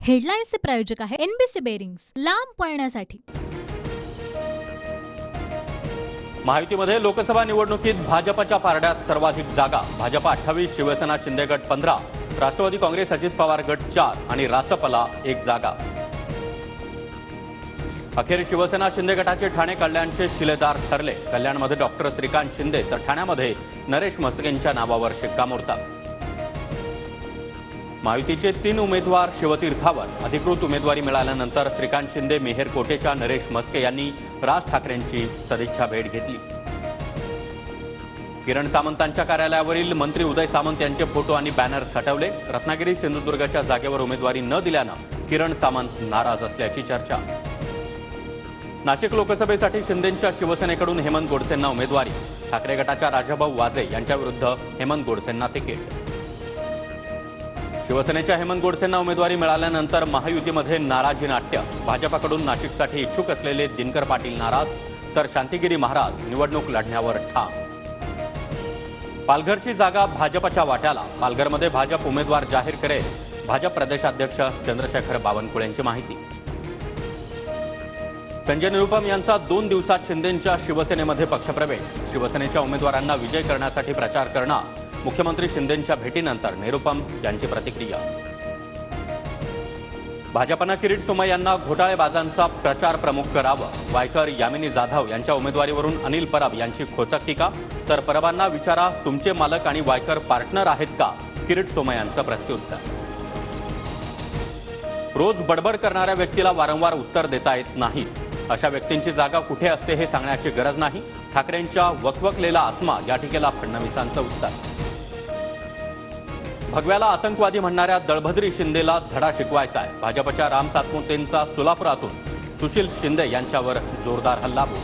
हेडलाईन्सचे प्रायोजक आहे NBC bearings, लांब पळण्यासाठी। महायुतीमध्ये लोकसभा निवडणुकीत भाजपच्या पारड्यात सर्वाधिक जागा। भाजप 28, शिवसेना शिंदे गट 15, राष्ट्रवादी काँग्रेस अजित पवार गट 4 आणि रासपला 1 जागा। अखेर शिवसेना शिंदे गटाचे ठाणे कल्याणचे शिलेदार ठरले। कल्याणमध्ये डॉक्टर श्रीकांत शिंदे तर ठाण्यामध्ये नरेश म्हस्केंच्या नावावर शिक्कामोर्तब। महायुतीचे 3 उमेदवार शिवतीर्थावर। अधिकृत उमेदवारी मिळाल्यानंतर श्रीकांत शिंदे, मेहर कोटेचा नरेश म्हस्के यांनी राज ठाकरेंची सदिच्छा भेट घेतली। किरण सामंतांच्या कार्यालयावरील मंत्री उदय सामंत यांचे फोटो आणि बॅनर्स हटवले। रत्नागिरी सिंधुदुर्गच्या जागेवर उमेदवारी न दिल्यानं किरण सामंत नाराज असल्याची चर्चा। नाशिक लोकसभेसाठी शिंदेंच्या शिवसेनेकडून हेमंत गोडसेंना उमेदवारी। ठाकरे गटाच्या राजाभाऊ वाजे यांच्याविरुद्ध हेमंत गोडसेंना तिकीट। शिवसेनेच्या हेमंत गोडसेंना उमेदवारी मिळाल्यानंतर महायुतीमध्ये नाराजी नाट्य। भाजपकडून नाशिकसाठी इच्छुक असलेले दिनकर पाटील नाराज, तर शांतिगिरी महाराज निवडणूक लढण्यावर ठाम। पालघरची जागा भाजपच्या वाट्याला। पालघरमध्ये भाजप उमेदवार जाहीर करेल। भाजप प्रदेशाध्यक्ष चंद्रशेखर बावनकुळेंची माहिती। संजय निरुपम यांचा 2 दिवसात शिंदेंच्या शिवसेनेमध्ये पक्षप्रवेश। शिवसेनेच्या उमेदवारांना विजय करण्यासाठी प्रचार करणार। मुख्यमंत्री शिंदेंच्या भेटीनंतर निरुपम यांची प्रतिक्रिया। भाजपनं किरीट सोमय्या यांना घोटाळेबाजांचा प्रचार प्रमुख करावं। वायकर, यामिनी जाधव यांच्या उमेदवारीवरून अनिल परब यांची खोचक टीका। तर परबांना विचारा, तुमचे मालक आणि वायकर पार्टनर आहेत का? किरीट सोमय्या यांचं प्रत्युत्तर। रोज बडबड करणाऱ्या व्यक्तीला वारंवार उत्तर देता येत नाही। अशा व्यक्तींची जागा कुठे असते हे सांगण्याची गरज नाही। ठाकरेंच्या वकवकलेला आत्मा या टीकेला फडणवीसांचं उत्तर। भगव्याला आतंकवादी म्हणणाऱ्या दळभद्री शिंदेला धडा शिकवायचा आहे। भाजपच्या राम सातपुतेंचा सोलापुरातून सुशील शिंदे यांच्यावर जोरदार हल्लाबोल।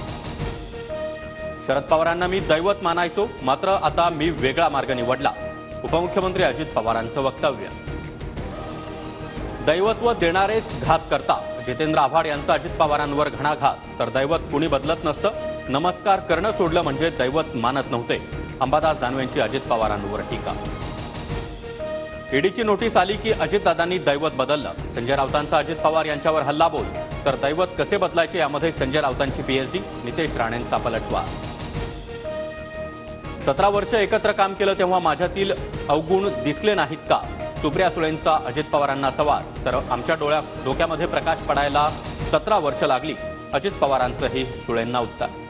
शरद पवारांना मी दैवत मानायचो, मात्र आता मी वेगळा मार्ग निवडला। उपमुख्यमंत्री अजित पवारांचं वक्तव्य। दैवत्व देणारेच घात करतात। जितेंद्र आव्हाड यांचा अजित पवारांवर घणाघात। तर दैवत कुणी बदलत नसतं, नमस्कार करणं सोडलं म्हणजे दैवत मानत नव्हते। अंबादास दानवेंची अजित पवारांवर टीका। ईडीची नोटीस आली की अजितदादांनी दैवत बदललं। संजय राऊतांचा अजित पवार यांच्यावर हल्लाबोल। तर दैवत कसे बदलायचे यामध्ये संजय राऊतांची पीएचडी। नितेश राणेंचा पलटवार। 17 वर्ष एकत्र काम केलं तेव्हा माझ्यातील अवगुण दिसले नाहीत का? सुप्रिया सुळेंचा अजित पवारांना सवाल। तर आमच्या डोक्यामध्ये प्रकाश पडायला 17 वर्ष लागली। अजित पवारांचंही सुळेंना उत्तर।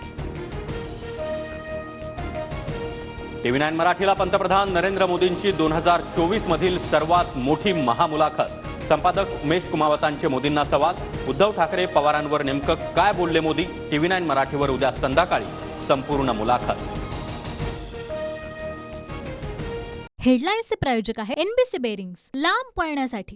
TV9 मराठीला पंतप्रधान नरेंद्र मोदींची 2024 मधील सर्वात मोठी महामुलाखत। संपादक उमेश कुमावतांचे मोदींना सवाल। उद्धव ठाकरे पवारांवर नेमकं काय बोलले मोदी? TV9 मराठीवर उद्या संध्याकाळी संपूर्ण मुलाखत। हेडलाईन्सचे प्रायोजक आहे एनबीसी बेरिंग्स, लांब पळण्यासाठी।